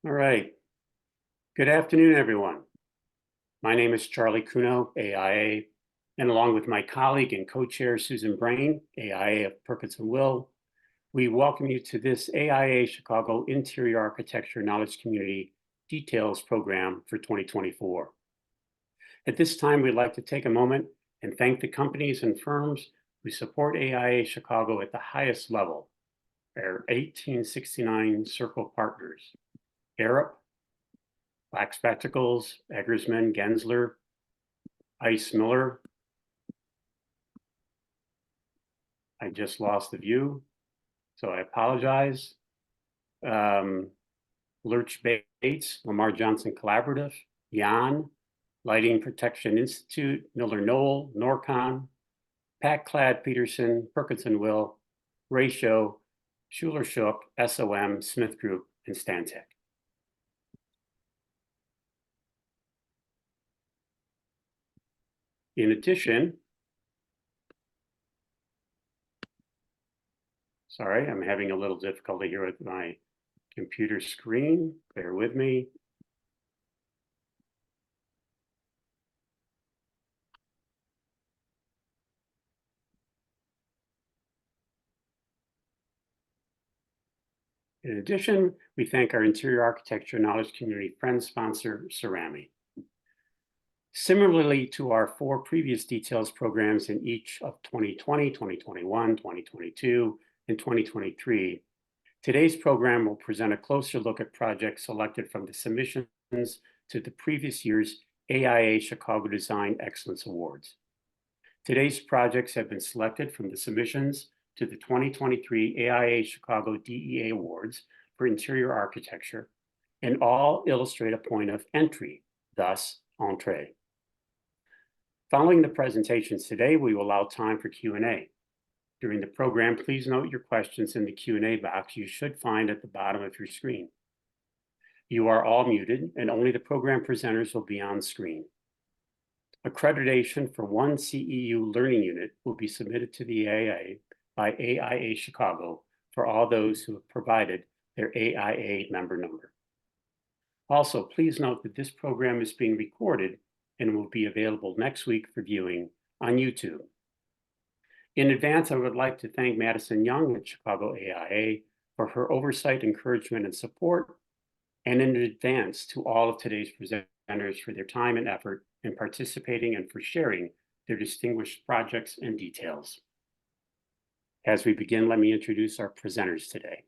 All right. Good afternoon, everyone. My name is Charlie Cuno, AIA, and along with my colleague and co-chair Susan Brain, AIA of Perkins and Will, we welcome you to this AIA Chicago Interior Architecture Knowledge Community Details Program for 2024. At this time, we'd like to take a moment and thank the companies and firms who support AIA Chicago at the highest level, our 1869 Circle partners, Arup, Black Spectacles, Eggersman, Gensler, Ice Miller. I just lost the view, so I apologize. Lurch Bates, Lamar Johnson Collaborative, Jan, Lighting Protection Institute, Miller Knoll, Norcon, Pat Clad Peterson, Perkins and Will, Ratio, Schuler Shook, SOM, Smith Group, and Stantec. In addition, sorry, I'm having a little difficulty here with my computer screen. Bear with me. In addition, we thank our Interior Architecture Knowledge Community friend sponsor, Cerami. Similarly to our 4 previous details programs in each of 2020, 2021, 2022, and 2023, today's program will present a closer look at projects selected from the submissions to the previous year's AIA Chicago Design Excellence Awards. Today's projects have been selected from the submissions to the 2023 AIA Chicago DEA Awards for Interior Architecture, and all illustrate a point of entry, thus Entrez. Following the presentations today, we will allow time for Q&A. During the program, please note your questions in the Q&A box you should find at the bottom of your screen. You are all muted, and only the program presenters will be on screen. Accreditation for 1 CEU learning unit will be submitted to the AIA by AIA Chicago for all those who have provided their AIA member number. Also, please note that this program is being recorded and will be available next week for viewing on YouTube. In advance, I would like to thank Madison Young at Chicago AIA for her oversight, encouragement, and support, and in advance to all of today's presenters for their time and effort in participating and for sharing their distinguished projects and details. As we begin, let me introduce our presenters today.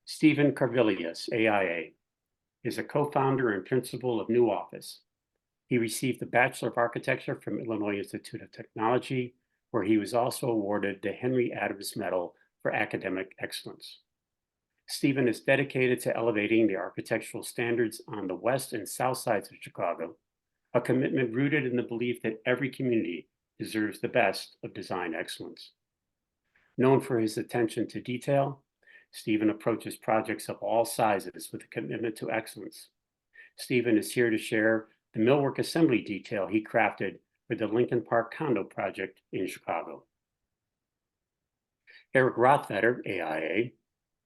Stephen Carvilius, AIA, is a co-founder and principal of New Office. He received the Bachelor of Architecture from Illinois Institute of Technology, where he was also awarded the Henry Adams Medal for Academic Excellence. Stephen is dedicated to elevating the architectural standards on the west and south sides of Chicago, a commitment rooted in the belief that every community deserves the best of design excellence. Known for his attention to detail, Stephen approaches projects of all sizes with a commitment to excellence. Stephen is here to share the millwork assembly detail he crafted for the Lincoln Park condo project in Chicago. Eric Rothfeder, AIA,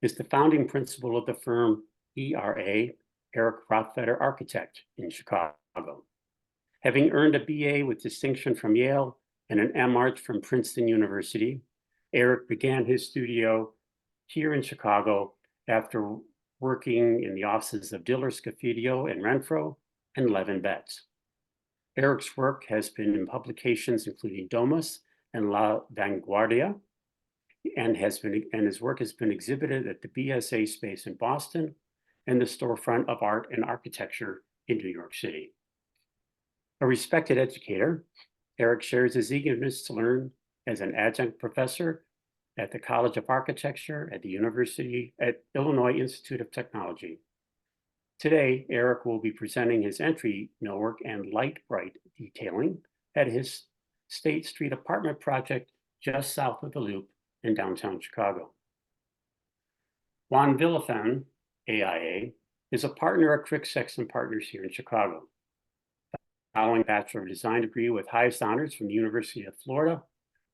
is the founding principal of the firm ERA, Eric Rothfeder Architect, in Chicago. Having earned a BA with distinction from Yale and an MArch from Princeton University, Eric began his studio here in Chicago after working in the offices of Diller Scofidio and Renfro and Levin Betts. Eric's work has been in publications including Domus and La Vanguardia, and his work has been exhibited at the BSA space in Boston and the Storefront of Art and Architecture in New York City. A respected educator, Eric shares his eagerness to learn as an adjunct professor at the College of Architecture at the Illinois Institute of Technology. Today, Eric will be presenting his entry millwork and light bright detailing at his State Street apartment project just south of the Loop in downtown Chicago. Juan Villafane, AIA, is a partner at Krueck, Sexton Partners here in Chicago. Following a Bachelor of Design degree with highest honors from the University of Florida,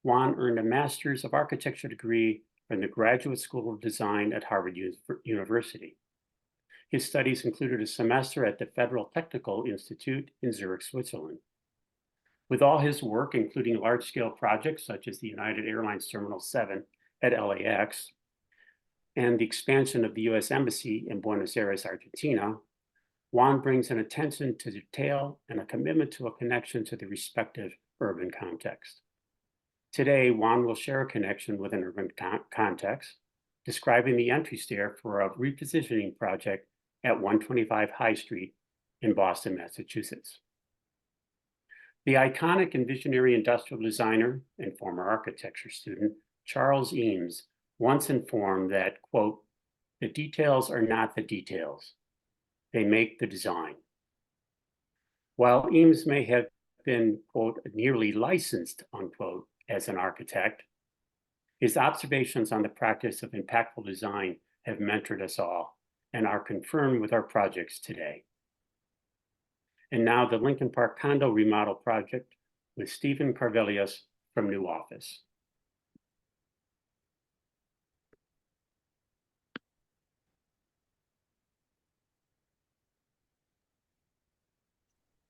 Juan earned a Master's of Architecture degree from the Graduate School of Design at Harvard University. His studies included a semester at the Federal Technical Institute in Zurich, Switzerland. With all his work, including large-scale projects such as the United Airlines Terminal 7 at LAX and the expansion of the U.S. Embassy in Buenos Aires, Argentina, Juan brings an attention to detail and a commitment to a connection to the respective urban context. Today, Juan will share a connection with an urban context, describing the entry stair for a repositioning project at 125 High Street in Boston, Massachusetts. The iconic and visionary industrial designer and former architecture student, Charles Eames, once informed that, quote, "The details are not the details. They make the design." While Eames may have been, quote, "nearly licensed," unquote, as an architect, his observations on the practice of impactful design have mentored us all and are confirmed with our projects today. And now the Lincoln Park condo remodel project with Stephen Carvelius from New Office.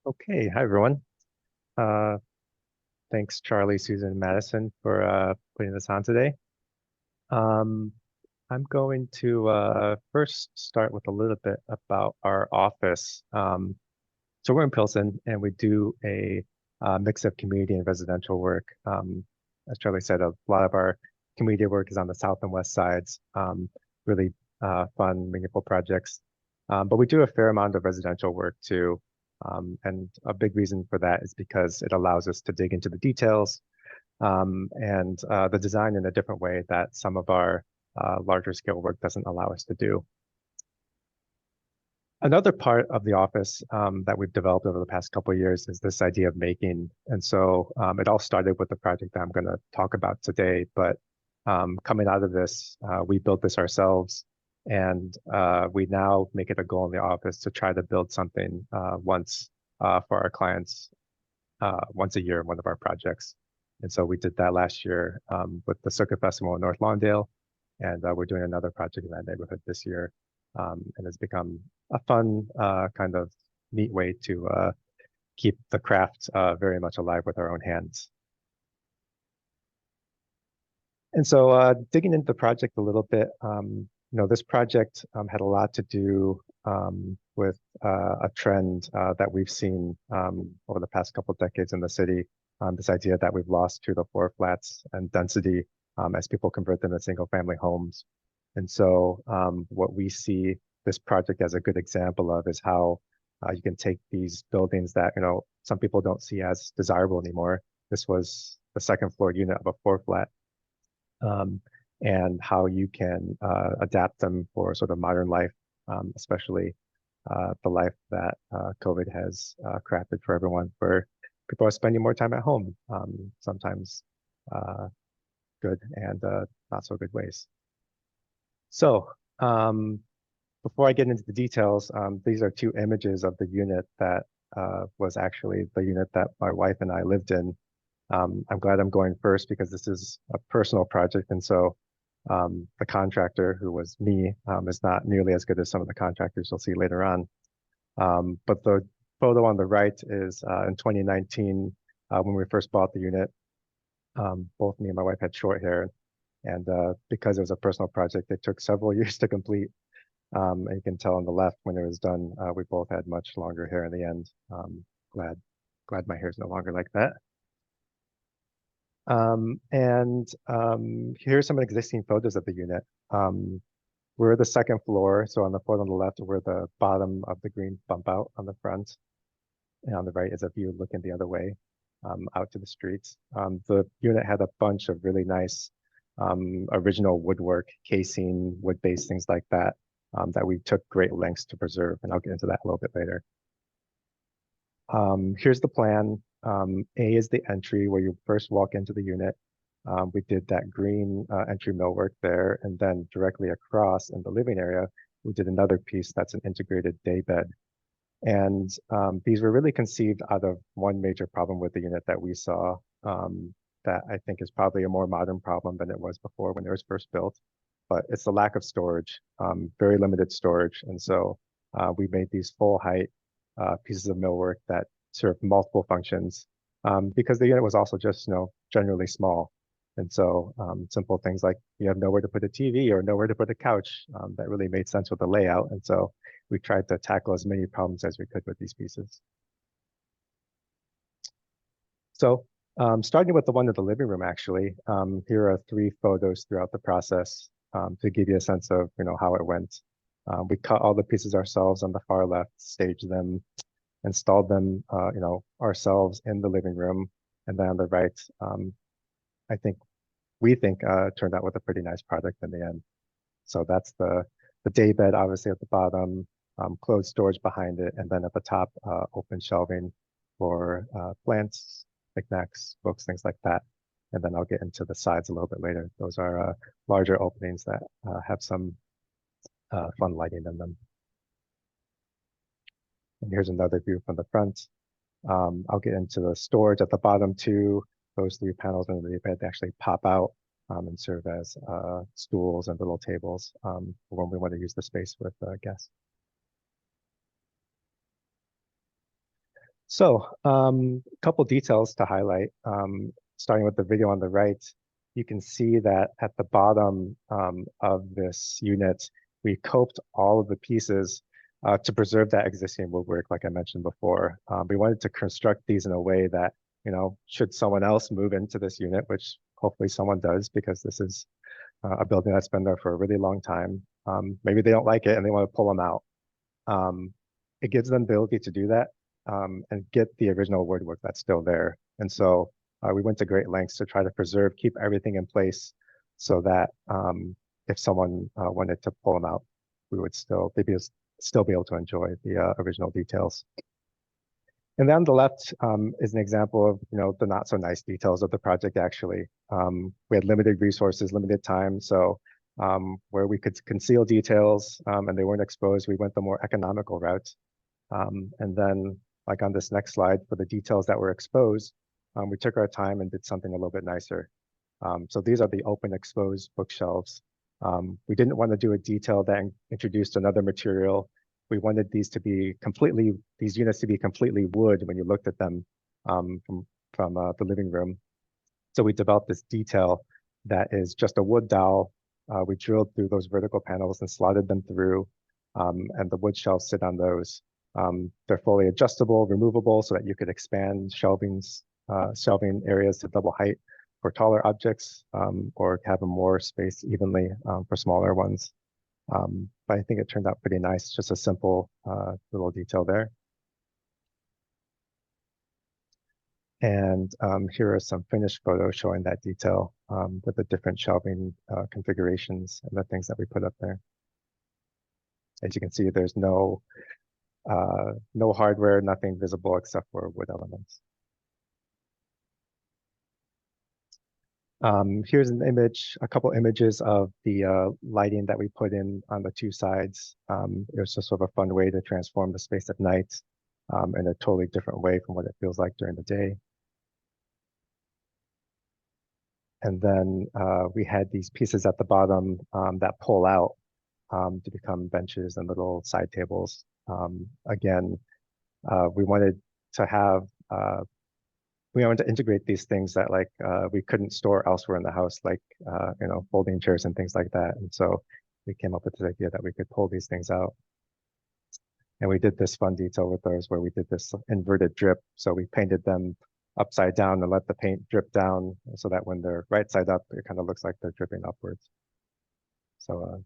Okay, hi everyone. Thanks Charlie, Susan, and Madison for putting this on today. I'm going to first start with a little bit about our office. So we're in Pilsen and we do a mix of community and residential work. As Charlie said, a lot of our community work is on the south and west sides, really fun, meaningful projects. But we do a fair amount of residential work too. And a big reason for that is because it allows us to dig into the details and the design in a different way that some of our larger scale work doesn't allow us to do. Another part of the office that we've developed over the past couple of years is this idea of making. And so it all started with the project that I'm going to talk about today. But coming out of this, we built this ourselves. And we now make it a goal in the office to try to build something once for our clients once a year in one of our projects. And so we did that last year with the Circuit Festival in North Lawndale. And we're doing another project in that neighborhood this year. And it's become a fun kind of neat way to keep the craft very much alive with our own hands. And so digging into the project a little bit, this project had a lot to do with a trend that we've seen over the past couple of decades in the city, this idea that we've lost 2-to-4 flats and density as people convert them to single-family homes. And so what we see this project as a good example of is how you can take these buildings that, some people don't see as desirable anymore. This was the second floor unit of a 4-flat. And how you can adapt them for sort of modern life, especially the life that COVID has crafted for everyone, where people are spending more time at home, sometimes good and not so good ways. So before I get into the details, these are 2 images of the unit that was actually the unit that my wife and I lived in. I'm glad I'm going first because this is a personal project. And so the contractor, who was me, is not nearly as good as some of the contractors you'll see later on. But the photo on the right is in 2019, when we first bought the unit. Both me and my wife had short hair. And because it was a personal project, it took several years to complete. And you can tell on the left, when it was done, we both had much longer hair in the end. Glad my hair is no longer like that. Here's some existing photos of the unit. We're the second floor. So on the photo on the left, we're the bottom of the green bump out on the front. And on the right is a view looking the other way out to the streets. The unit had a bunch of really nice original woodwork, casing, wood base, things like that, that we took great lengths to preserve. And I'll get into that a little bit later. Here's the plan. A is the entry where you first walk into the unit. We did that green entry millwork there, and then directly across in the living area, we did another piece that's an integrated day bed. And these were really conceived out of one major problem with the unit that we saw that I think is probably a more modern problem than it was before when it was first built, but it's the lack of storage, very limited storage. And so we made these full height pieces of millwork that served multiple functions because the unit was also just, generally small. And so simple things like you have nowhere to put a TV or nowhere to put a couch, that really made sense with the layout. And so we tried to tackle as many problems as we could with these pieces. So starting with the one in the living room, actually, here are 3 photos throughout the process to give you a sense of, how it went. We cut all the pieces ourselves on the far left, staged them, installed them, ourselves in the living room. And then on the right, we think turned out with a pretty nice product in the end. So that's the day bed, obviously at the bottom, closed storage behind it, and then at the top, open shelving for plants, knickknacks, books, things like that. And then I'll get into the sides a little bit later. Those are larger openings that have some fun lighting in them. And here's another view from the front. I'll get into the storage at the bottom too. Those 3 panels in the bed, they actually pop out and serve as stools and little tables when we want to use the space with guests. So a couple details to highlight. Starting with the video on the right, you can see that at the bottom of this unit, we coped all of the pieces to preserve that existing woodwork, like I mentioned before. We wanted to construct these in a way that, should someone else move into this unit, which hopefully someone does, because this is a building that's been there for a really long time. Maybe they don't like it and they want to pull them out. It gives them the ability to do that and get the original woodwork that's still there. And so we went to great lengths to try to preserve, keep everything in place so that if someone wanted to pull them out, we would still be able to enjoy the original details. And then on the left is an example of, the not so nice details of the project, actually. We had limited resources, limited time. So where we could conceal details and they weren't exposed, we went the more economical route. And then, like on this next slide, for the details that were exposed, we took our time and did something a little bit nicer. So these are the open exposed bookshelves. We didn't want to do a detail that introduced another material. We wanted these units to be completely wood when you looked at them from the living room. So we developed this detail that is just a wood dowel. We drilled through those vertical panels and slotted them through, and the wood shelves sit on those. They're fully adjustable, removable, so that you could expand shelving areas to double height for taller objects, or have more space evenly for smaller ones. But I think it turned out pretty nice, just a simple little detail there. And here are some finished photos showing that detail with the different shelving configurations and the things that we put up there. As you can see, there's no hardware, nothing visible except for wood elements. Here's an image, a couple images of the lighting that we put in on the 2 sides. It was just sort of a fun way to transform the space at night in a totally different way from what it feels like during the day. And then we had these pieces at the bottom that pull out to become benches and little side tables. Again, we wanted to integrate these things that we couldn't store elsewhere in the house, like folding chairs and things like that. And so we came up with this idea that we could pull these things out. And we did this fun detail with those where we did this inverted drip. So we painted them upside down and let the paint drip down so that when they're right side up, it kind of looks like they're dripping upwards. So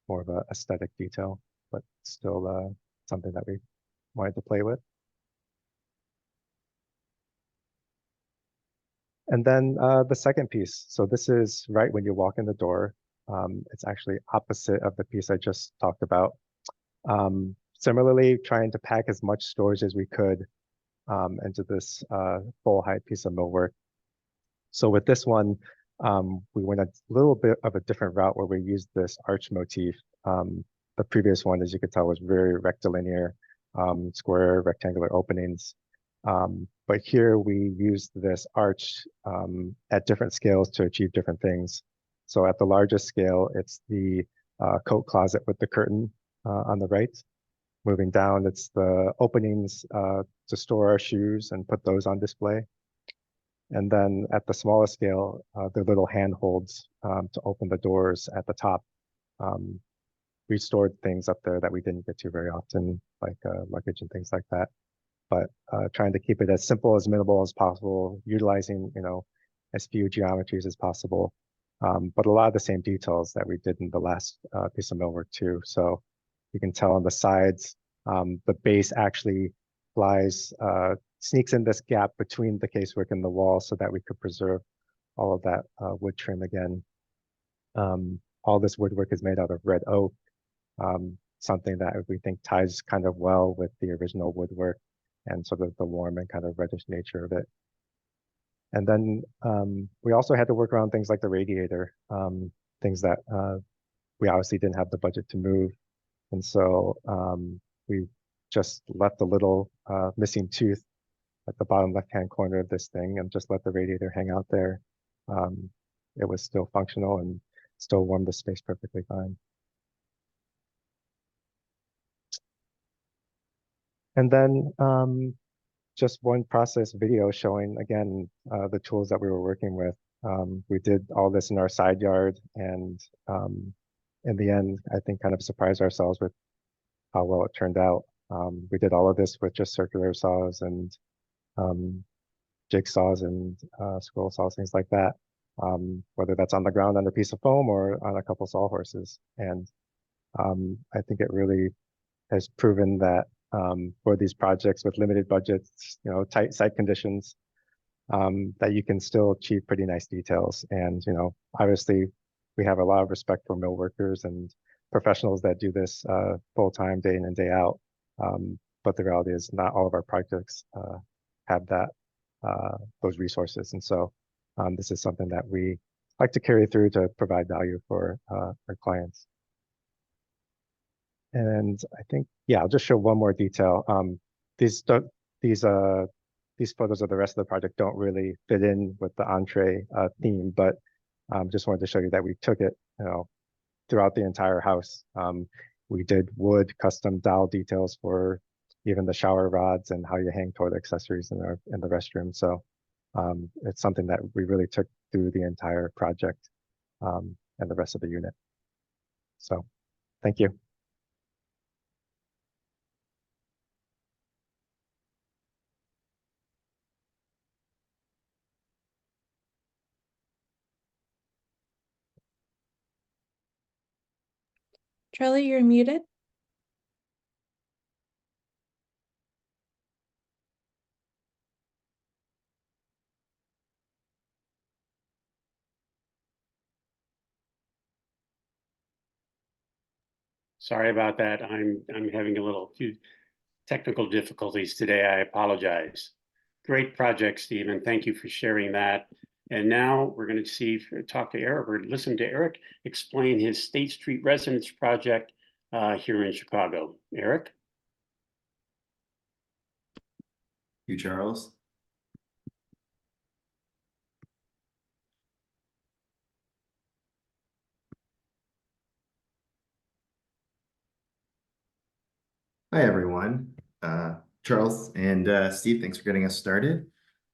more of an aesthetic detail, but still something that we wanted to play with. And then the second piece. So this is right when you walk in the door. It's actually opposite of the piece I just talked about. Similarly, trying to pack as much storage as we could into this full height piece of millwork. So with this one, we went a little bit of a different route where we used this arch motif. The previous one, as you could tell, was very rectilinear, square rectangular openings. But here we used this arch at different scales to achieve different things. So at the largest scale, it's the coat closet with the curtain on the right. Moving down, it's the openings to store our shoes and put those on display. And then at the smallest scale, the little handholds to open the doors at the top. We stored things up there that we didn't get to very often, like luggage and things like that. But trying to keep it as simple, as minimal as possible, utilizing, as few geometries as possible. But a lot of the same details that we did in the last piece of millwork too. So you can tell on the sides, the base actually sneaks in this gap between the casework and the wall so that we could preserve all of that wood trim again. All this woodwork is made out of red oak, something that we think ties kind of well with the original woodwork and sort of the warm and kind of reddish nature of it. And then we also had to work around things like the radiator, things that we obviously didn't have the budget to move. And so we just left a little missing tooth at the bottom left-hand corner of this thing and just let the radiator hang out there. It was still functional and still warmed the space perfectly fine. And then just one process video showing, again, the tools that we were working with. We did all this in our side yard, and in the end, I think kind of surprised ourselves with how well it turned out. We did all of this with just circular saws and jigsaws and scroll saws, things like that, whether that's on the ground on a piece of foam or on a couple sawhorses. And I think it really has proven that for these projects with limited budgets, tight site conditions, that you can still achieve pretty nice details. And, obviously we have a lot of respect for mill workers and professionals that do this full time, day in and day out. But the reality is not all of our projects have those resources. And so this is something that we like to carry through to provide value for our clients. And I think, yeah, I'll just show one more detail. These photos of the rest of the project don't really fit in with the entree theme, but just wanted to show you that we took it, throughout the entire house. We did wood custom dowel details for even the shower rods and how you hang toilet accessories in the restroom. So it's something that we really took through the entire project and the rest of the unit. So thank you. Charlie, you're muted. Sorry about that. I'm having a few technical difficulties today. I apologize. Great project, Stephen. Thank you for sharing that. And now we're going to talk to Eric, or listen to Eric explain his State Street residence project here in Chicago. Eric? You, Charles. Hi, everyone. Charles and Steve, thanks for getting us started.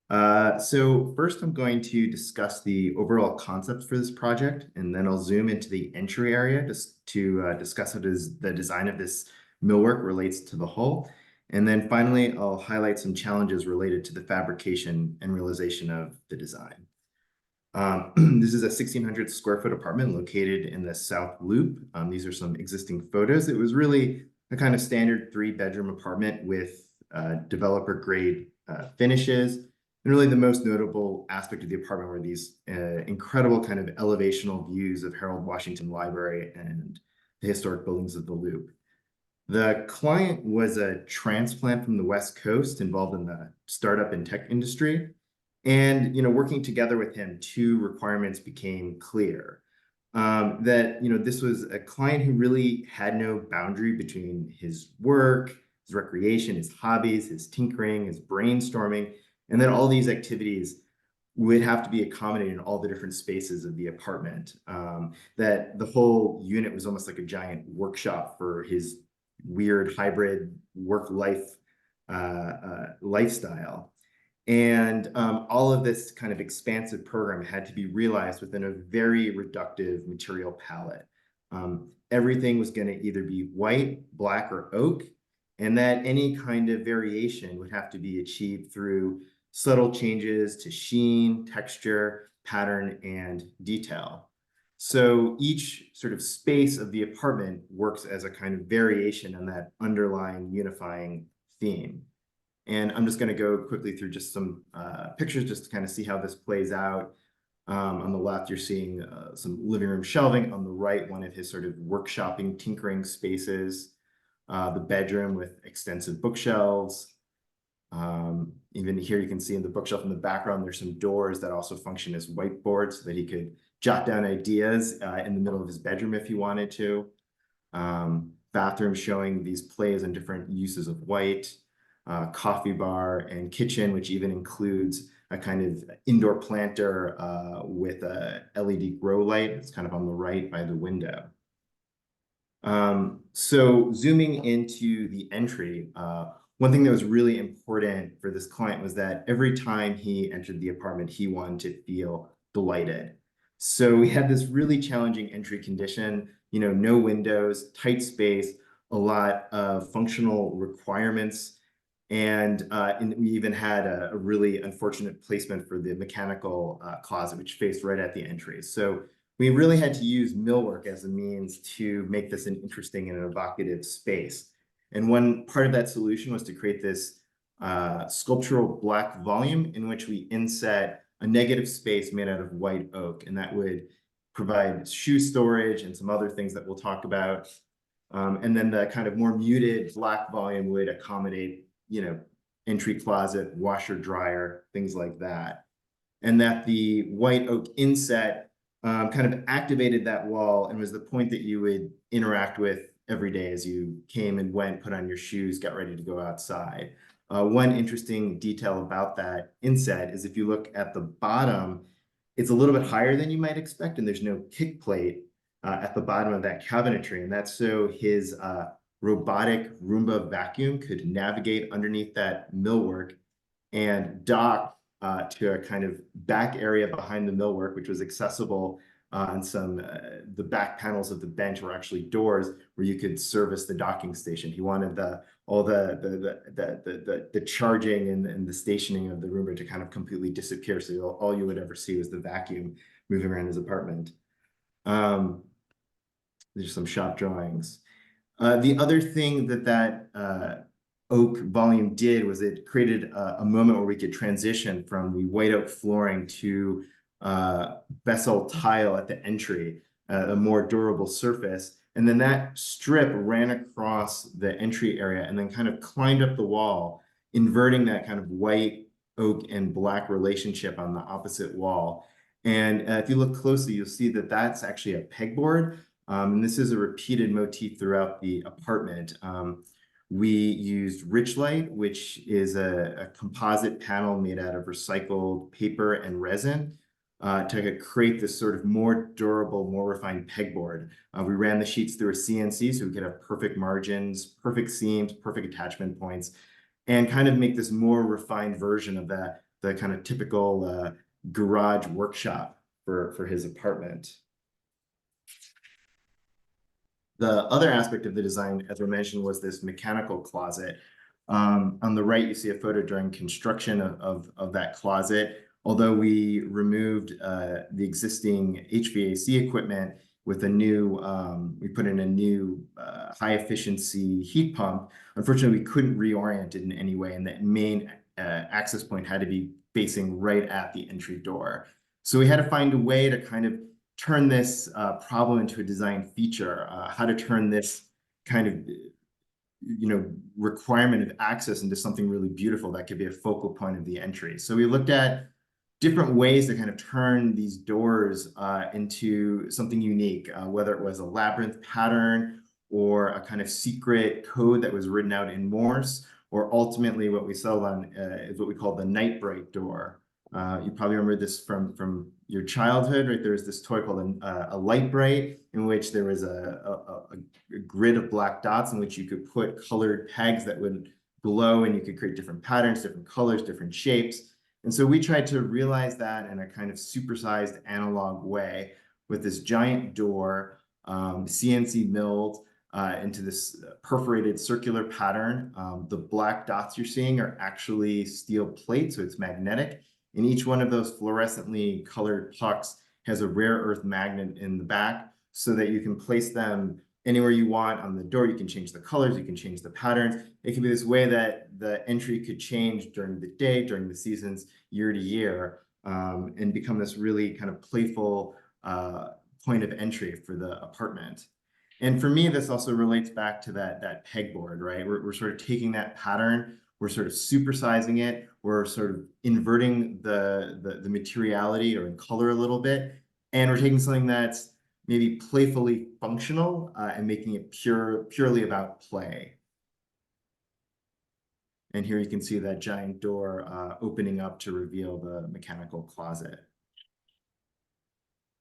So first, I'm going to discuss the overall concept for this project, and then I'll zoom into the entry area just to discuss how the design of this millwork relates to the hull. And then finally, I'll highlight some challenges related to the fabrication and realization of the design. This is a 1,600 square foot apartment located in the South Loop. These are some existing photos. It was really a kind of standard 3-bedroom apartment with developer grade finishes. And really the most notable aspect of the apartment were these incredible kind of elevational views of Harold Washington Library and the historic buildings of the Loop. The client was a transplant from the West Coast involved in the startup and tech industry. And, working together with him, 2 requirements became clear. That, this was a client who really had no boundary between his work, his recreation, his hobbies, his tinkering, his brainstorming, and that all these activities would have to be accommodated in all the different spaces of the apartment. That the whole unit was almost like a giant workshop for his weird hybrid work-life lifestyle. And all of this kind of expansive program had to be realized within a very reductive material palette. Everything was going to either be white, black, or oak, and that any kind of variation would have to be achieved through subtle changes to sheen, texture, pattern, and detail. So each sort of space of the apartment works as a kind of variation on that underlying unifying theme. And I'm just going to go quickly through just some pictures just to kind of see how this plays out. On the left, you're seeing some living room shelving. On the right, one of his sort of workshopping, tinkering spaces. The bedroom with extensive bookshelves. Even here, you can see in the bookshelf in the background, there's some doors that also function as whiteboards so that he could jot down ideas in the middle of his bedroom if he wanted to. Bathroom showing these plays and different uses of white. Coffee bar and kitchen, which even includes a kind of indoor planter with a LED grow light. It's kind of on the right by the window. So zooming into the entry, one thing that was really important for this client was that every time he entered the apartment, he wanted to feel delighted. So we had this really challenging entry condition, you know, no windows, tight space, a lot of functional requirements. And we even had a really unfortunate placement for the mechanical closet, which faced right at the entry. So we really had to use millwork as a means to make this an interesting and an evocative space. And one part of that solution was to create this sculptural black volume in which we inset a negative space made out of white oak. And that would provide shoe storage and some other things that we'll talk about. And then the kind of more muted black volume would accommodate, you know, entry closet, washer, dryer, things like that. And that the white oak inset kind of activated that wall and was the point that you would interact with every day as you came and went, put on your shoes, got ready to go outside. One interesting detail about that inset is if you look at the bottom, it's a little bit higher than you might expect, and there's no kick plate at the bottom of that cabinetry. And that's so his robotic Roomba vacuum could navigate underneath that millwork and dock to a kind of back area behind the millwork, which was accessible on some, the back panels of the bench were actually doors where you could service the docking station. He wanted all the charging and the stationing of the Roomba to kind of completely disappear. So all you would ever see was the vacuum moving around his apartment. There's some shop drawings. The other thing that oak volume did was it created a moment where we could transition from the white oak flooring to Bessel tile at the entry, a more durable surface. And then that strip ran across the entry area and then kind of climbed up the wall, inverting that kind of white oak and black relationship on the opposite wall. And if you look closely, you'll see that that's actually a pegboard. And this is a repeated motif throughout the apartment. We used Richlight, which is a composite panel made out of recycled paper and resin to create this sort of more durable, more refined pegboard. We ran the sheets through a CNC so we could have perfect margins, perfect seams, perfect attachment points, and kind of make this more refined version of the kind of typical garage workshop for his apartment. The other aspect of the design, as I mentioned, was this mechanical closet. On the right, you see a photo during construction of that closet. Although we removed the existing HVAC equipment with a new, we put in a new high efficiency heat pump. Unfortunately, we couldn't reorient it in any way, and the main access point had to be facing right at the entry door. So we had to find a way to kind of turn this problem into a design feature, how to turn this kind of, you know, requirement of access into something really beautiful that could be a focal point of the entry. So we looked at different ways to kind of turn these doors into something unique, whether it was a labyrinth pattern or a kind of secret code that was written out in Morse, or ultimately what we settled on is what we call the night bright door. You probably remember this from your childhood, right? There was this toy called a light bright, in which there was a grid of black dots in which you could put colored pegs that would glow, and you could create different patterns, different colors, different shapes. And so we tried to realize that in a kind of supersized analog way with this giant door, CNC milled into this perforated circular pattern. The black dots you're seeing are actually steel plates, so it's magnetic. And each one of those fluorescently colored pucks has a rare earth magnet in the back, so that you can place them anywhere you want on the door. You can change the colors, you can change the patterns. It can be this way that the entry could change during the day, during the seasons, year to year, and become this really kind of playful point of entry for the apartment. And for me, this also relates back to that pegboard, right? We're sort of taking that pattern, we're sort of supersizing it, we're sort of inverting the materiality or in color a little bit, and we're taking something that's maybe playfully functional and making it purely about play. And here you can see that giant door opening up to reveal the mechanical closet.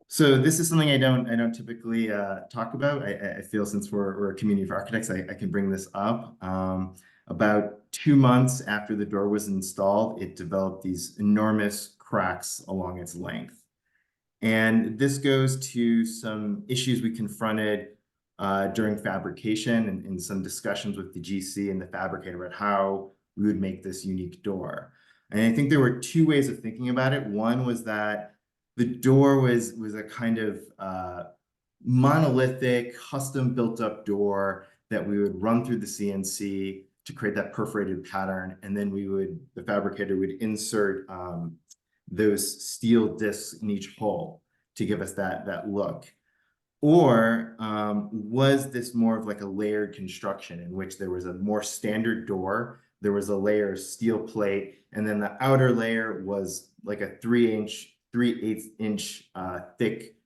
So this is something I don't typically talk about. I feel since we're a community of architects, I can bring this up. About 2 months after the door was installed, it developed these enormous cracks along its length. And this goes to some issues we confronted during fabrication and some discussions with the GC and the fabricator about how we would make this unique door. And I think there were 2 ways of thinking about it. One was that the door was a kind of monolithic, custom built up door that we would run through the CNC to create that perforated pattern. And then the fabricator would insert those steel discs in each hole to give us that look. Or was this more of like a layered construction in which there was a more standard door, there was a layer of steel plate, and then the outer layer was like a 3/8 inch thick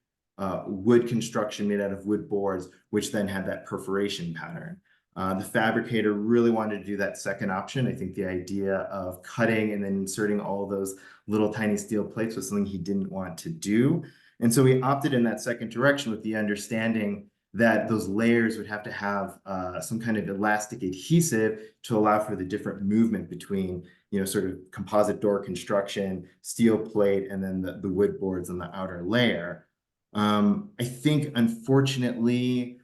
wood construction made out of wood boards, which then had that perforation pattern. The fabricator really wanted to do that second option. I think the idea of cutting and then inserting all those little tiny steel plates was something he didn't want to do. And so we opted in that second direction with the understanding that those layers would have to have some kind of elastic adhesive to allow for the different movement between, sort of composite door construction, steel plate, and then the wood boards on the outer layer. I think, unfortunately,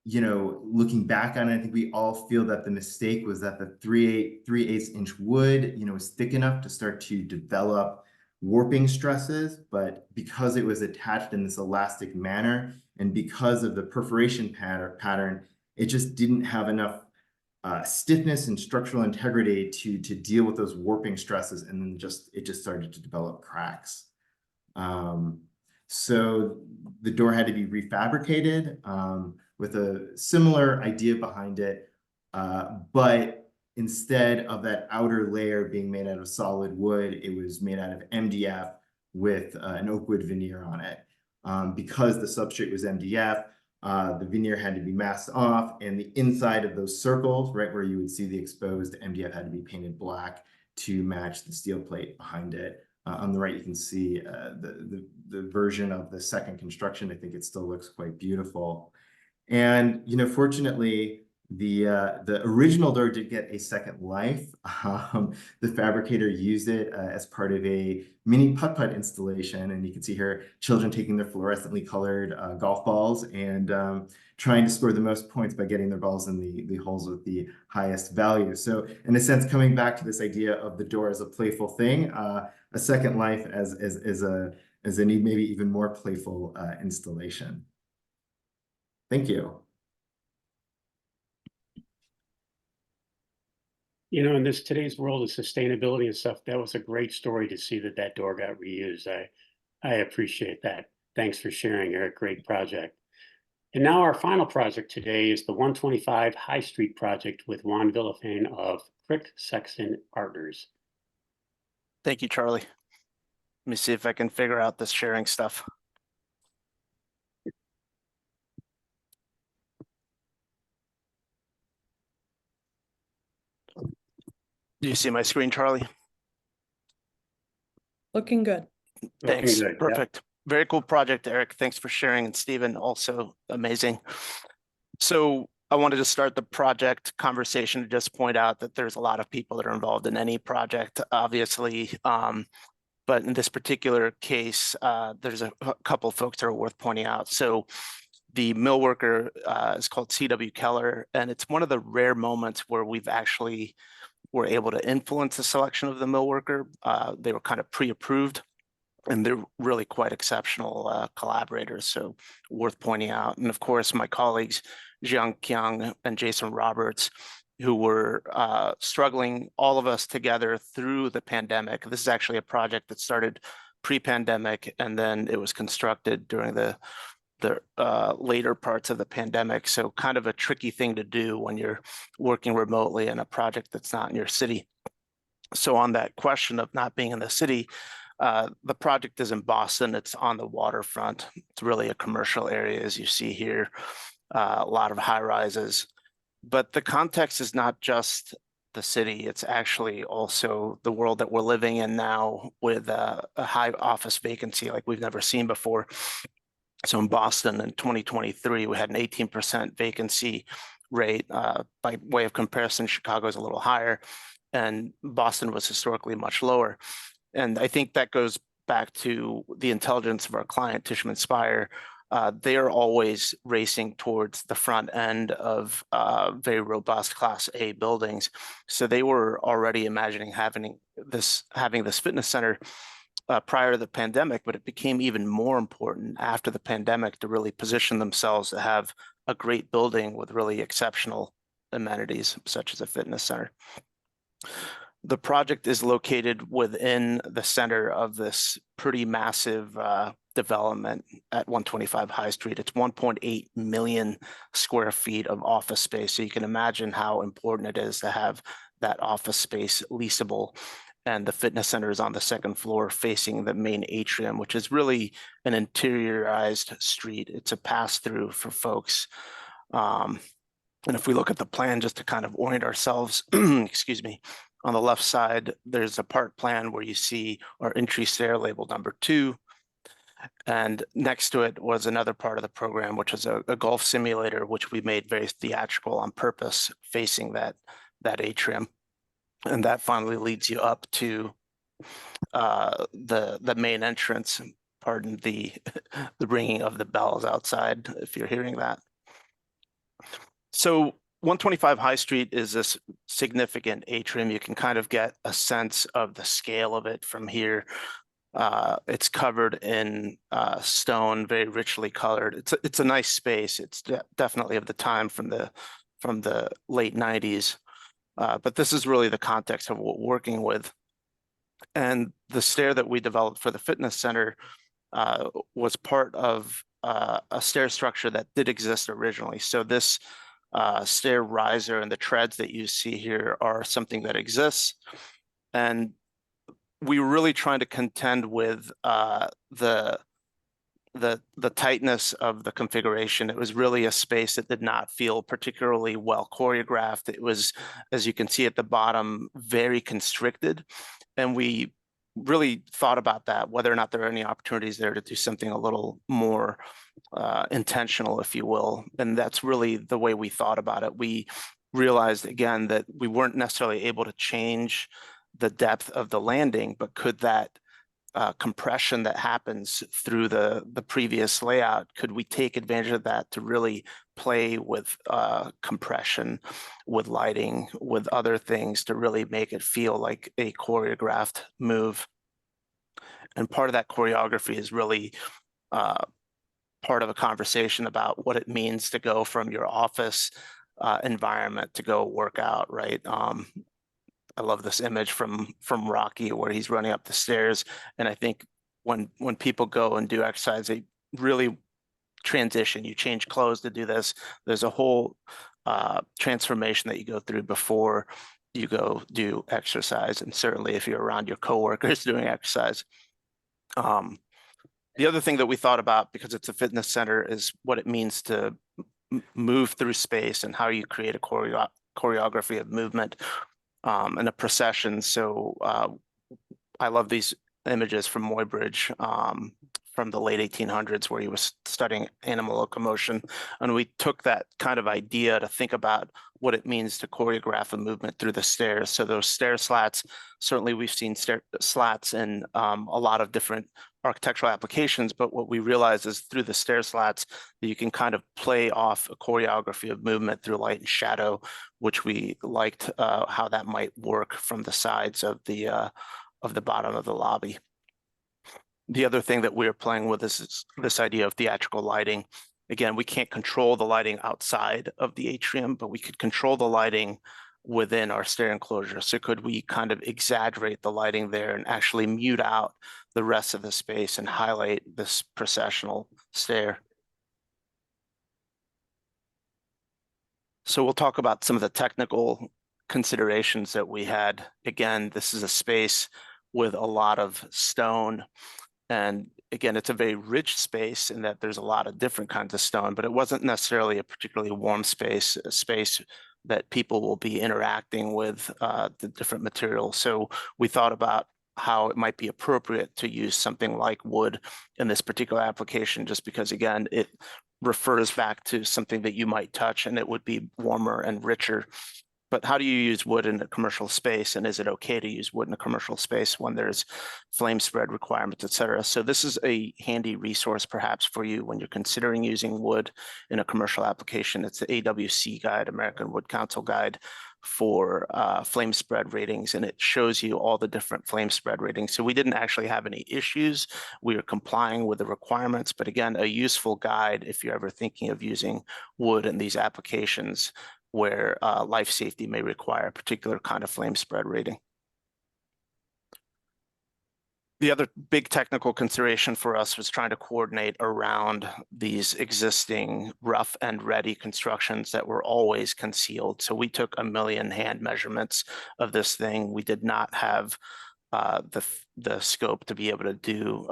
looking back on it, I think we all feel that the mistake was that the 3/8 inch wood, was thick enough to start to develop warping stresses, but because it was attached in this elastic manner and because of the perforation pattern, it just didn't have enough stiffness and structural integrity to deal with those warping stresses, and then it just started to develop cracks. So the door had to be refabricated with a similar idea behind it, but instead of that outer layer being made out of solid wood, it was made out of MDF with an oak wood veneer on it. Because the substrate was MDF, the veneer had to be masked off, and the inside of those circles, right where you would see the exposed MDF, had to be painted black to match the steel plate behind it. On the right, you can see the version of the second construction. I think it still looks quite beautiful. And fortunately, the original door did get a second life. The fabricator used it as part of a mini putt-putt installation, and you can see here children taking their fluorescently colored golf balls and trying to score the most points by getting their balls in the holes with the highest value. So in a sense, coming back to this idea of the door as a playful thing, a second life as a maybe even more playful installation. Thank you. In today's world of sustainability and stuff, that was a great story to see that door got reused. I appreciate that. Thanks for sharing, Eric. Great project. And now our final project today is the 125 High Street project with Juan Villafane of Krueck Sexton Partners. Thank you, Charlie. Let me see if I can figure out this sharing stuff. Do you see my screen, Charlie? Looking good. Thanks. good, yeah. Perfect. Very cool project, Eric. Thanks for sharing. And Stephen, also amazing. So I wanted to start the project conversation to just point out that there's a lot of people that are involved in any project, obviously. But in this particular case, there's a couple of folks that are worth pointing out. So the mill worker is called C.W. Keller, and it's one of the rare moments where we've actually were able to influence the selection of the mill worker. They were kind of pre-approved, and they're really quite exceptional collaborators, so worth pointing out. And of course, my colleagues, Jiang Qiang and Jason Roberts, who were struggling all of us together through the pandemic. This is actually a project that started pre-pandemic, and then it was constructed during the later parts of the pandemic. So kind of a tricky thing to do when you're working remotely in a project that's not in your city. So on that question of not being in the city, the project is in Boston. It's on the waterfront. It's really a commercial area, as you see here, a lot of high rises. But the context is not just the city. It's actually also the world that we're living in now, with a high office vacancy like we've never seen before. So in Boston in 2023, we had an 18% vacancy rate. By way of comparison, Chicago is a little higher, and Boston was historically much lower. And I think that goes back to the intelligence of our client, Tishman Speyer. They are always racing towards the front end of very robust Class A buildings. So they were already imagining having this fitness center prior to the pandemic, but it became even more important after the pandemic to really position themselves to have a great building with really exceptional amenities, such as a fitness center. The project is located within the center of this pretty massive development at 125 High Street. It's 1.8 million square feet of office space. So you can imagine how important it is to have that office space leasable. And the fitness center is on the second floor facing the main atrium, which is really an interiorized street. It's a pass-through for folks. And if we look at the plan, just to kind of orient ourselves, excuse me, on the left side, there's a part plan where you see our entry stair labeled number 2. And next to it was another part of the program, which was a golf simulator, which we made very theatrical on purpose, facing that atrium. And that finally leads you up to the main entrance. Pardon the ringing of the bells outside, if you're hearing that. So 125 High Street is this significant atrium. You can kind of get a sense of the scale of it from here. It's covered in stone, very richly colored. It's a nice space. It's definitely of the time from the late 90s. But this is really the context of what we're working with. And the stair that we developed for the fitness center was part of a stair structure that did exist originally. So this stair riser and the treads that you see here are something that exists. And we were really trying to contend with the tightness of the configuration. It was really a space that did not feel particularly well choreographed. It was, as you can see at the bottom, very constricted. And we really thought about that, whether or not there are any opportunities there to do something a little more intentional, if you will. And that's really the way we thought about it. We realized, again, that we weren't necessarily able to change the depth of the landing, but could that compression that happens through the previous layout, could we take advantage of that to really play with compression, with lighting, with other things to really make it feel like a choreographed move? And part of that choreography is really part of a conversation about what it means to go from your office environment to go work out, right? I love this image from Rocky where he's running up the stairs. And I think when people go and do exercise, they really transition. You change clothes to do this. There's a whole transformation that you go through before you go do exercise. And certainly if you're around your coworkers doing exercise. The other thing that we thought about, because it's a fitness center, is what it means to move through space and how you create a choreography of movement and a procession. So I love these images from Muybridge from the late 1800s, where he was studying animal locomotion. And we took that kind of idea to think about what it means to choreograph a movement through the stairs. So those stair slats, certainly we've seen stair slats in a lot of different architectural applications, but what we realized is through the stair slats that you can kind of play off a choreography of movement through light and shadow, which we liked how that might work from the sides of the bottom of the lobby. The other thing that we're playing with is this idea of theatrical lighting. Again, we can't control the lighting outside of the atrium, but we could control the lighting within our stair enclosure. So could we kind of exaggerate the lighting there and actually mute out the rest of the space and highlight this processional stair? So we'll talk about some of the technical considerations that we had. Again, this is a space with a lot of stone. And again, it's a very rich space in that there's a lot of different kinds of stone, but it wasn't necessarily a particularly warm space, a space that people will be interacting with the different materials. So we thought about how it might be appropriate to use something like wood in this particular application, just because, again, it refers back to something that you might touch and it would be warmer and richer. But how do you use wood in a commercial space? And is it okay to use wood in a commercial space when there's flame spread requirements, et cetera? So this is a handy resource perhaps for you when you're considering using wood in a commercial application. It's the AWC guide, American Wood Council guide for flame spread ratings, and it shows you all the different flame spread ratings. So we didn't actually have any issues. We are complying with the requirements, but again, a useful guide if you're ever thinking of using wood in these applications where life safety may require a particular kind of flame spread rating. The other big technical consideration for us was trying to coordinate around these existing rough and ready constructions that were always concealed. So we took 1 million hand measurements of this thing. We did not have the scope to be able to do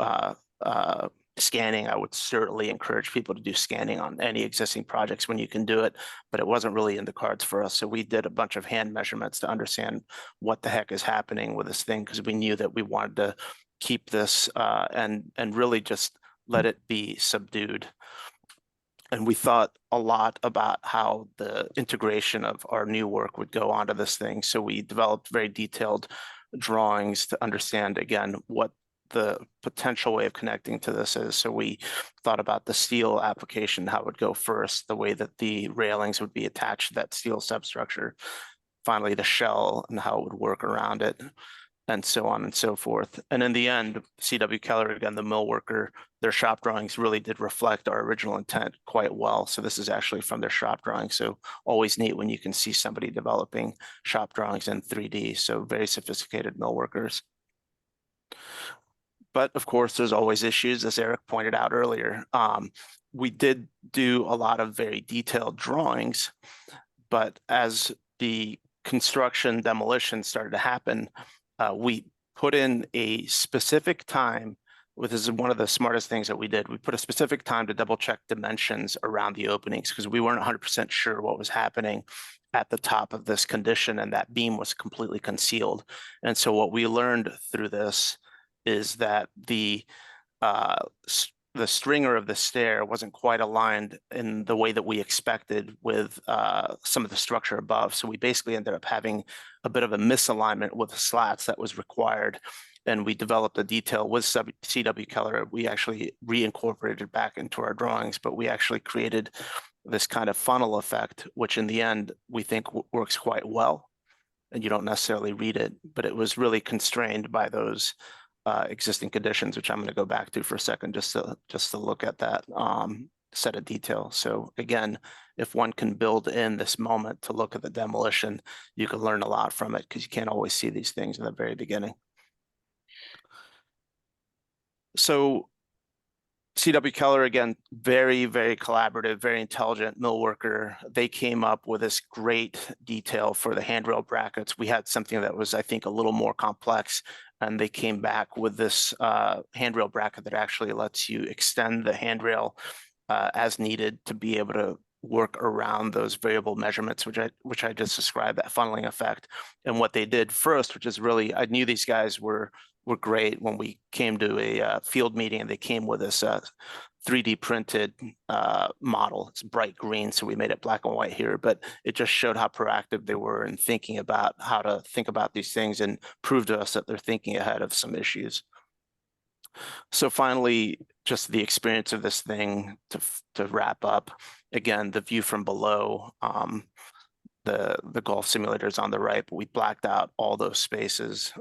scanning. I would certainly encourage people to do scanning on any existing projects when you can do it, but it wasn't really in the cards for us. So we did a bunch of hand measurements to understand what the heck is happening with this thing, because we knew that we wanted to keep this and really just let it be subdued. And we thought a lot about how the integration of our new work would go onto this thing. So we developed very detailed drawings to understand, again, what the potential way of connecting to this is. So we thought about the steel application, how it would go first, the way that the railings would be attached to that steel substructure, finally the shell and how it would work around it, and so on and so forth. And in the end, C.W. Keller, again, the mill worker, their shop drawings really did reflect our original intent quite well. So this is actually from their shop drawings. So always neat when you can see somebody developing shop drawings in 3D. So very sophisticated mill workers. But of course, there's always issues, as Eric pointed out earlier. We did do a lot of very detailed drawings, but as the construction demolition started to happen, we put in a specific time. This is one of the smartest things that we did. We put a specific time to double check dimensions around the openings because we weren't 100% sure what was happening at the top of this condition, and that beam was completely concealed. And so what we learned through this is that the stringer of the stair wasn't quite aligned in the way that we expected with some of the structure above. So we basically ended up having a bit of a misalignment with the slats that was required. And we developed a detail with C.W. Keller. We actually reincorporated back into our drawings, but we actually created this kind of funnel effect, which in the end, we think works quite well. And you don't necessarily read it, but it was really constrained by those existing conditions, which I'm going to go back to for a second, just to look at that set of detail. So again, if one can build in this moment to look at the demolition, you can learn a lot from it because you can't always see these things in the very beginning. So C.W. Keller, again, very, very collaborative, very intelligent mill worker. They came up with this great detail for the handrail brackets. We had something that was, I think, a little more complex, and they came back with this handrail bracket that actually lets you extend the handrail as needed to be able to work around those variable measurements, which I just described, that funneling effect. And what they did first, which is really, I knew these guys were great when we came to a field meeting, and they came with this 3D printed model. It's bright green, so we made it black and white here, but it just showed how proactive they were in thinking about how to think about these things and prove to us that they're thinking ahead of some issues. So finally, just the experience of this thing to wrap up. Again, the view from below, the golf simulators on the right, but we blacked out all those spaces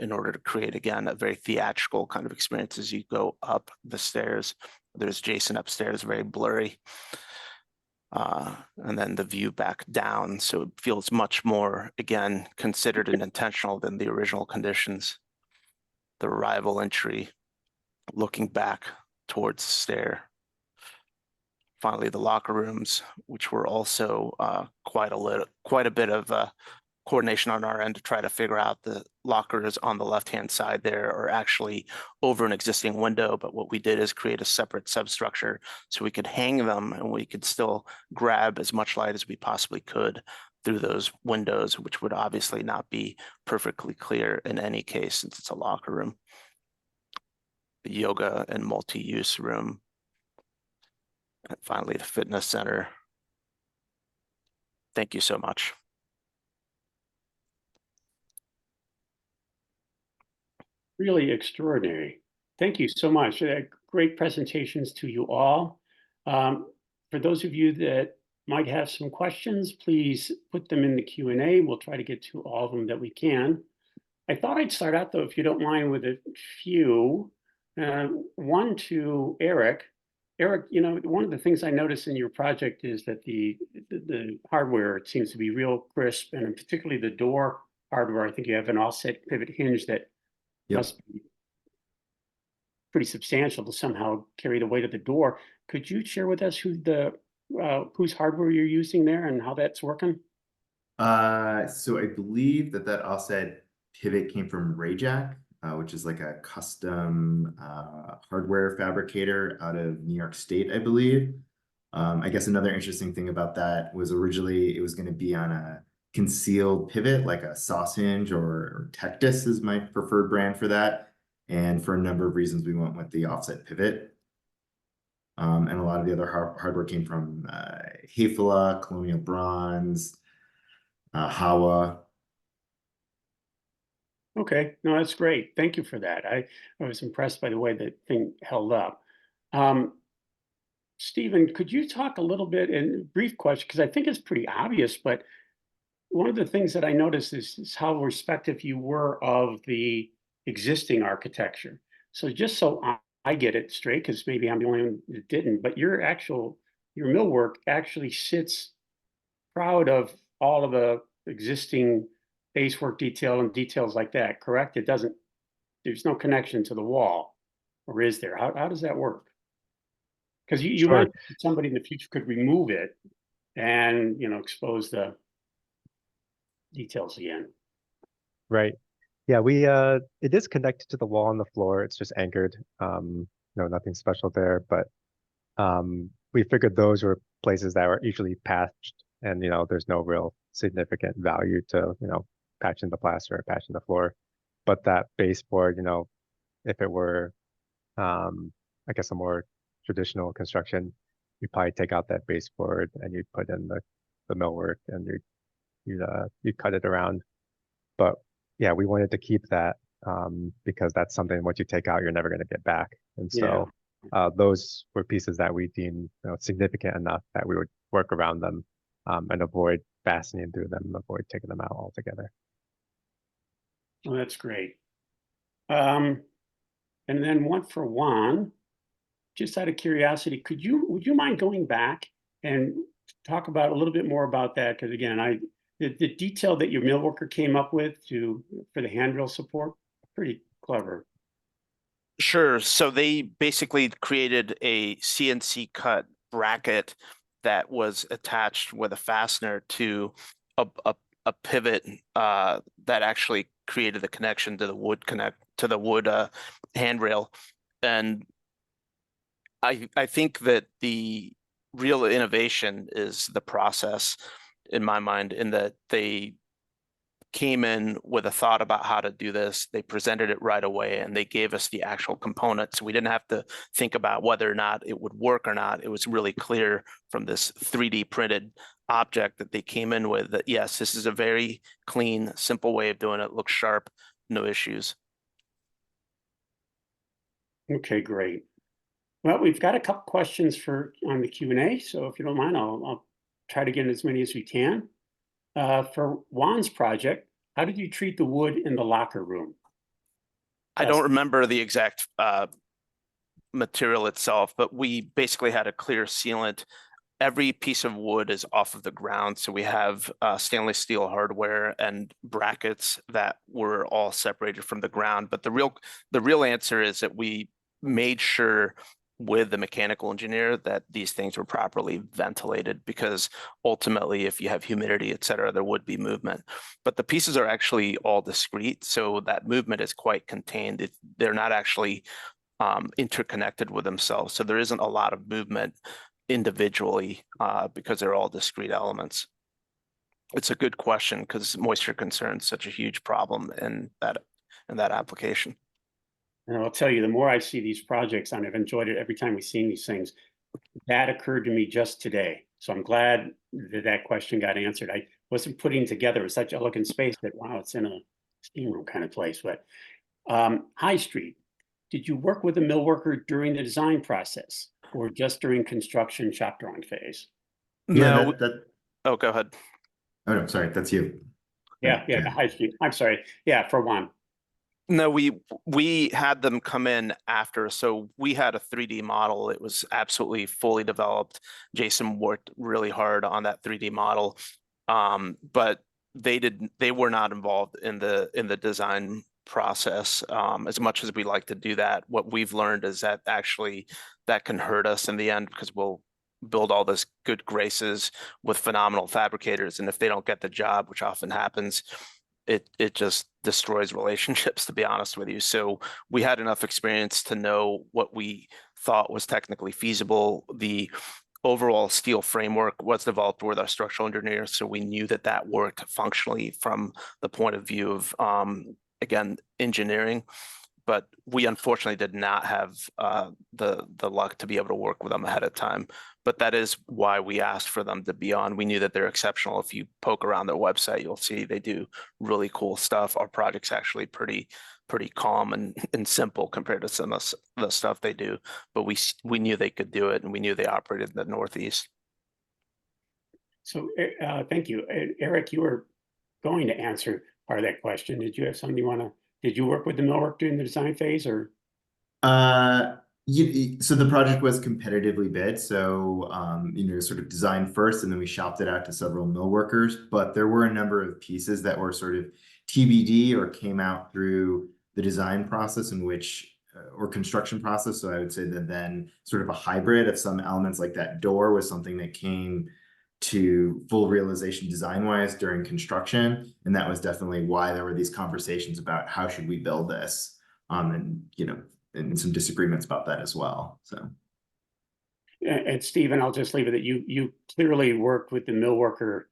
in order to create, again, a very theatrical kind of experience as you go up the stairs. There's Jason upstairs, very blurry. And then the view back down. So it feels much more, again, considered and intentional than the original conditions. The arrival entry, looking back towards the stair. Finally, the locker rooms, which were also quite a bit of coordination on our end to try to figure out the lockers on the left-hand side there are actually over an existing window. But what we did is create a separate substructure so we could hang them and we could still grab as much light as we possibly could through those windows, which would obviously not be perfectly clear in any case since it's a locker room. The yoga and multi-use room. And finally, the fitness center. Thank you so much. Really extraordinary. Thank you so much. Great presentations to you all. For those of you that might have some questions, please put them in the Q&A. We'll try to get to all of them that we can. I thought I'd start out, though, if you don't mind, with a few. One to Eric. Eric, you know, one of the things I noticed in your project is that the hardware seems to be real crisp, and particularly the door hardware. I think you have an offset pivot hinge that must be pretty substantial to somehow carry the weight of the door. Could you share with us whose hardware you're using there and how that's working? So I believe that offset pivot came from Rayjack, which is like a custom hardware fabricator out of New York State, I believe. I guess another interesting thing about that was originally it was going to be on a concealed pivot, like a sauce hinge or Tectus is my preferred brand for that. And for a number of reasons, we went with the offset pivot. And a lot of the other hardware came from Hafele, Colonial Bronze, Hawa. Okay, no, that's great. Thank you for that. I was impressed by the way the thing held up. Stephen, could you talk a little bit in a brief question, because I think it's pretty obvious, but one of the things that I noticed is how respectful you were of the existing architecture. So just so I get it straight, because maybe I'm the only one that didn't, but your millwork actually sits proud of all of the existing basework detail and details like that, correct? There's no connection to the wall, or is there? How does that work? Because you Sure. mentioned somebody in the future could remove it and, you know, expose the details again. Right. Yeah, it is connected to the wall on the floor. It's just anchored. No, nothing special there, but we figured those were places that were easily patched, and you know, there's no real significant value to, you know, patching the plaster or patching the floor. But that baseboard, you know, if it were I guess a more traditional construction, you probably take out that baseboard and you put in the millwork and you cut it around. But yeah, we wanted to keep that because that's something once you take out, you're never going to get back. And so those were pieces that we deemed, you know, significant enough that we would work around them and avoid fastening through them, avoid taking them out altogether. Oh, that's great. And then one for Juan, just out of curiosity, would you mind going back and talk about a little bit more about that? Because again, the detail that your millworker came up with for the handrail support, pretty clever. Sure. So they basically created a CNC cut bracket that was attached with a fastener to a pivot that actually created the connection to the wood handrail. And I think that real innovation is the process, in my mind, in that they came in with a thought about how to do this. They presented it right away and they gave us the actual components. We didn't have to think about whether or not it would work or not. It was really clear from this 3D printed object that they came in with that, yes, this is a very clean, simple way of doing it. Looks sharp, no issues. Okay, great. Well, we've got a couple questions on the Q&A, so if you don't mind, I'll try to get in as many as we can. For Juan's project, how did you treat the wood in the locker room? I don't remember the exact material itself, but we basically had a clear sealant. Every piece of wood is off of the ground, so we have stainless steel hardware and brackets that were all separated from the ground. But the real answer is that we made sure with the mechanical engineer that these things were properly ventilated, because ultimately if you have humidity, et cetera, there would be movement. But the pieces are actually all discrete, so that movement is quite contained. They're not actually interconnected with themselves, so there isn't a lot of movement individually because they're all discrete elements. It's a good question because moisture concern is such a huge problem in that application. And I'll tell you, the more I see these projects, and I've enjoyed it every time we've seen these things, that occurred to me just today. So I'm glad that question got answered. I wasn't putting together such elegant space that, wow, it's in a steam room kind of place. But High Street, did you work with a mill worker during the design process or just during construction shop drawing phase? Yeah, No. Oh, go ahead. Oh, no, sorry, that's you. Yeah, the High Street. I'm sorry. Yeah, for Juan. No, we had them come in after. So we had a 3D model. It was absolutely fully developed. Jason worked really hard on that 3D model. But they were not involved in the design process. As much as we like to do that, what we've learned is that actually that can hurt us in the end, because we'll build all this good graces with phenomenal fabricators, and if they don't get the job, which often happens, it just destroys relationships, to be honest with you. So we had enough experience to know what we thought was technically feasible. The overall steel framework was developed with our structural engineers, so we knew that that worked functionally from the point of view of again, engineering. But we unfortunately did not have the luck to be able to work with them ahead of time. But that is why we asked for them to be on. We knew that they're exceptional. If you poke around their website, you'll see they do really cool stuff. Our project's actually pretty calm and simple compared to some of the stuff they do. But we knew they could do it, and we knew they operated in the Northeast. So thank you. Eric, you were going to answer part of that question. Did you have something you want to? Did you work with the millwork during the design phase, or? So the project was competitively bid. So, sort of designed first, and then we shopped it out to several mill workers. But there were a number of pieces that were sort of TBD or came out through the design process or construction process. So I would say that then sort of a hybrid of some elements, like that door was something that came to full realization design-wise during construction, and that was definitely why there were these conversations about how should we build this, and some disagreements about that as well. So, And Stephen, I'll just leave it that you clearly worked with the mill worker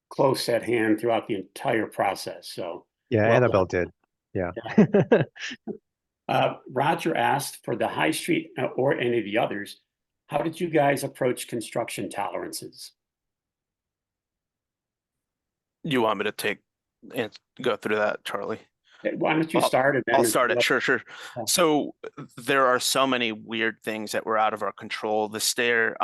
close at hand throughout the entire process. So yeah, well Annabell did. Yeah. Roger asked, for the High Street or any of the others, how did you guys approach construction tolerances? You want me to take and go through that, Charlie? Why don't you start it? I'll start it. Sure. Yeah. So there are so many weird things that were out of our control. The stair,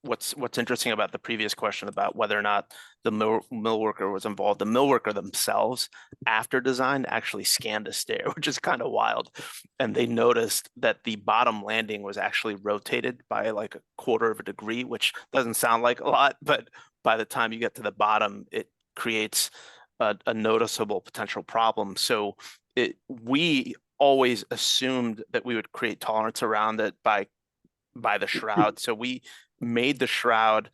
what's interesting about the previous question about whether or not the mill worker was involved, the mill worker themselves after design actually scanned a stair, which is kind of wild. And they noticed that the bottom landing was actually rotated by like 1/4 of a degree, which doesn't sound like a lot, but by the time you get to the bottom, it creates a noticeable potential problem. So we always assumed that we would create tolerance around it by the shroud. So we made the shroud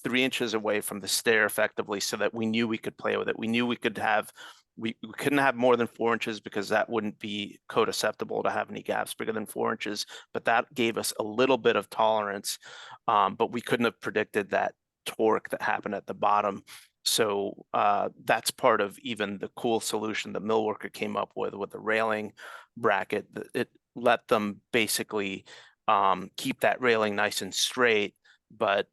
3 inches away from the stair effectively, so that we knew we could play with it. We knew we could have we couldn't have more than 4 inches because that wouldn't be code acceptable to have any gaps bigger than 4 inches. But that gave us a little bit of tolerance, but we couldn't have predicted that torque that happened at the bottom. So that's part of even the cool solution the millworker came up with the railing bracket. It let them basically keep that railing nice and straight, but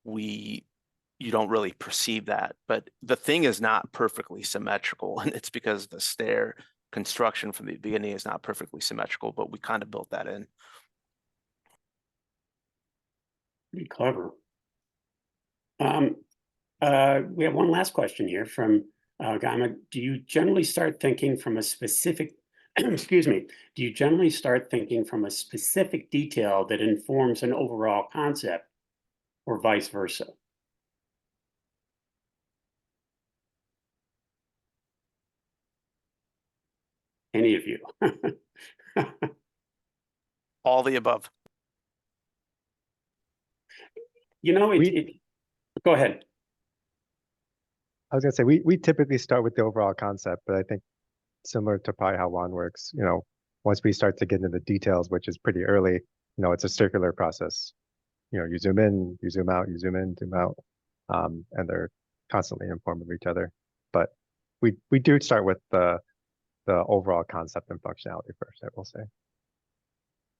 you don't really perceive that. But the thing is not perfectly symmetrical, and it's because the stair construction from the beginning is not perfectly symmetrical, but we kind of built that in. Pretty clever. We have one last question here from Gama. Do you generally start thinking from a specific, excuse me, do you generally start thinking from a specific detail that informs an overall concept, or vice versa? Any of you? All the above. You know, go ahead. I was gonna say, we typically start with the overall concept, but I think similar to probably how Juan works, once we start to get into the details, which is pretty early, it's a circular process. You zoom in, you zoom out, you zoom in, zoom out, and they're constantly informed of each other. But we do start with the overall concept and functionality first, I will say.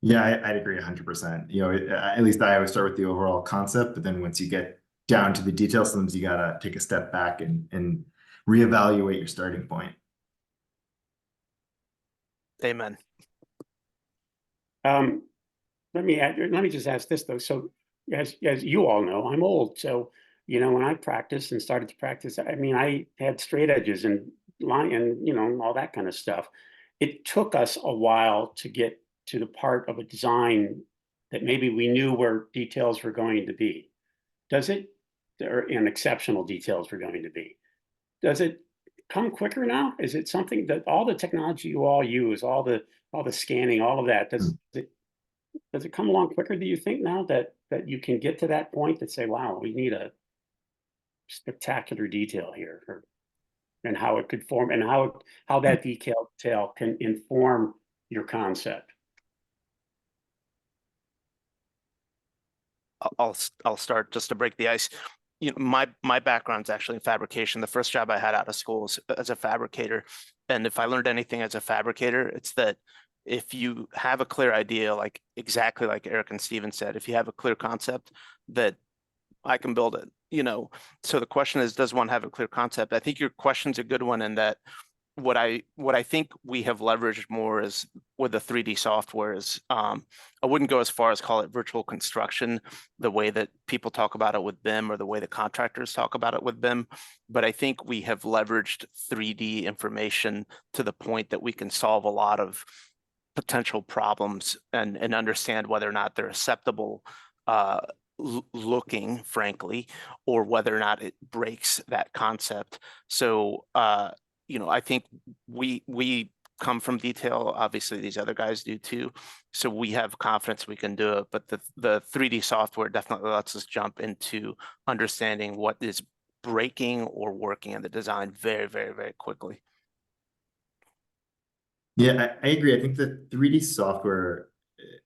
Yeah, I'd agree 100%. At least I always start with the overall concept, but then once you get down to the details, sometimes you gotta take a step back and reevaluate your starting point. Amen. Let me just ask this though. So as you all know, I'm old. So, when I practiced and started to practice, I mean, I had straight edges and line and, all that kind of stuff. It took us a while to get to the part of a design that maybe we knew where details were going to be. And exceptional details were going to be. Does it come quicker now? Is it something that all the technology you all use, all the scanning, all of that, does it come along quicker, do you think, now that you can get to that point that say, wow, we need a spectacular detail here, and how it could form, and how that detail can inform your concept? I'll start just to break the ice. My background's actually in fabrication. The first job I had out of school was as a fabricator. And if I learned anything as a fabricator, it's that if you have a clear idea, like exactly like Eric and Steven said, if you have a clear concept, that I can build it, So the question is, does one have a clear concept? I think your question's a good one in that what I think we have leveraged more is with the 3D software is, I wouldn't go as far as call it virtual construction, the way that people talk about it with BIM or the way the contractors talk about it with BIM. But I think we have leveraged 3D information to the point that we can solve a lot of potential problems and understand whether or not they're acceptable looking, frankly, or whether or not it breaks that concept. So, I think we come from detail. Obviously, these other guys do too. So we have confidence we can do it. But the 3D software definitely lets us jump into understanding what is breaking or working in the design very, very, very quickly. Yeah, I agree. I think the 3D software,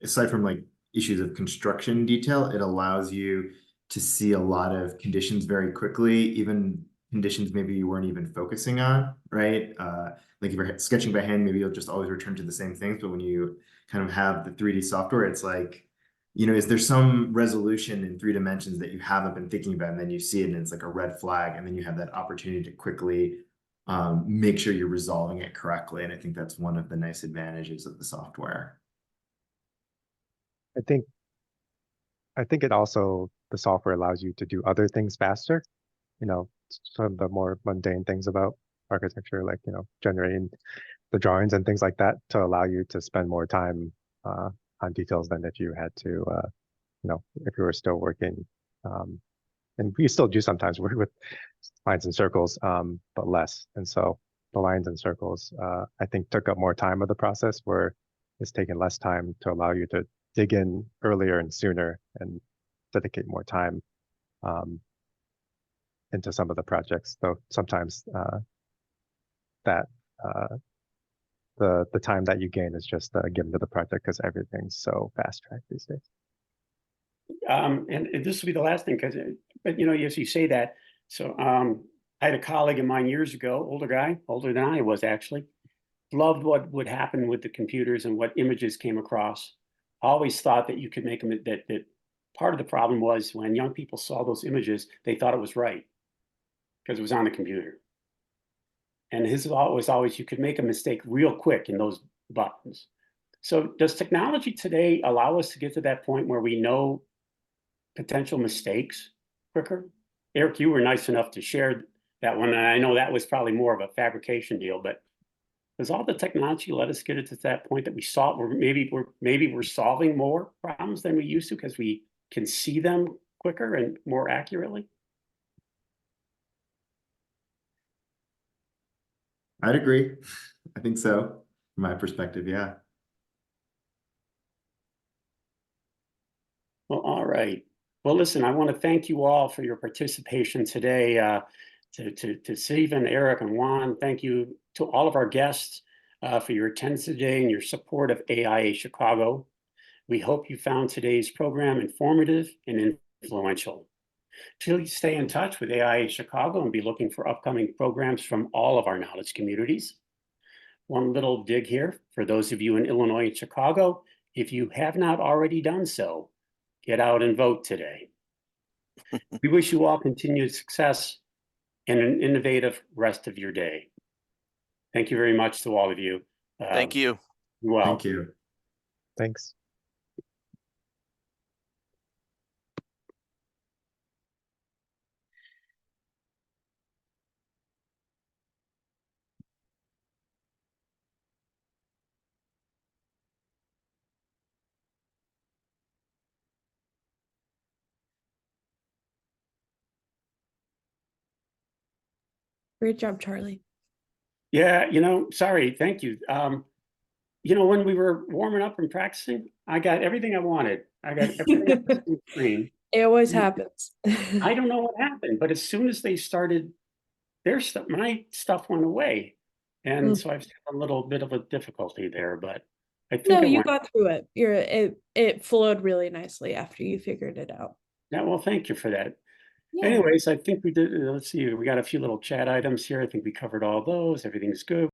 aside from like issues of construction detail, it allows you to see a lot of conditions very quickly, even conditions maybe you weren't even focusing on, right? Like if you're sketching by hand, maybe you'll just always return to the same things. But when you kind of have the 3D software, it's like, is there some resolution in 3 dimensions that you haven't been thinking about, and then you see it and it's like a red flag, and then you have that opportunity to quickly make sure you're resolving it correctly. And I think that's one of the nice advantages of the software. I think it also, the software allows you to do other things faster. Some of the more mundane things about architecture, like, generating the drawings and things like that, to allow you to spend more time on details than if you had to, if you were still working. And we still do sometimes work with lines and circles, but less. And so the lines and circles, I think, took up more time of the process, where it's taken less time to allow you to dig in earlier and sooner and dedicate more time into some of the projects. Though sometimes that the time that you gain is just given to the project because everything's so fast tracked these days. And this will be the last thing, because, but you know, as you say that, so I had a colleague of mine years ago, older guy, older than I was actually, loved what would happen with the computers and what images came across. Always thought that you could make them, that part of the problem was when young people saw those images, they thought it was right because it was on the computer. And his thought was always you could make a mistake real quick in those buttons. So does technology today allow us to get to that point where we know potential mistakes quicker? Eric, you were nice enough to share that one, and I know that was probably more of a fabrication deal, but does all the technology let us get it to that point that we saw, or maybe we're solving more problems than we used to because we can see them quicker and more accurately? I'd agree. I think so, from my perspective, yeah. Well, all right. Well, listen, I want to thank you all for your participation today. To Stephen, Eric, and Juan, thank you to all of our guests for your attendance today and your support of AIA Chicago. We hope you found today's program informative and influential. Please stay in touch with AIA Chicago and be looking for upcoming programs from all of our knowledge communities. One little dig here for those of you in Illinois and Chicago, if you have not already done so, get out and vote today. We wish you all continued success and an innovative rest of your day. Thank you very much to all of you. Thank you. Well, Thank you. Thanks. Great job, Charlie. yeah, you know, sorry, thank you. You know, when we were warming up and practicing, I got everything I wanted. I got everything on the screen. It always Yeah. happens. I don't know what happened, but as soon as they started their stuff, my stuff went away. And so I've had a little bit of a difficulty there, but I think No, it you went. got through it. It flowed really nicely after you figured it out. Yeah, well, thank you for that. Yeah. Anyways, I think we did, let's see, we got a few little chat items here. I think we covered all those. Everything's good.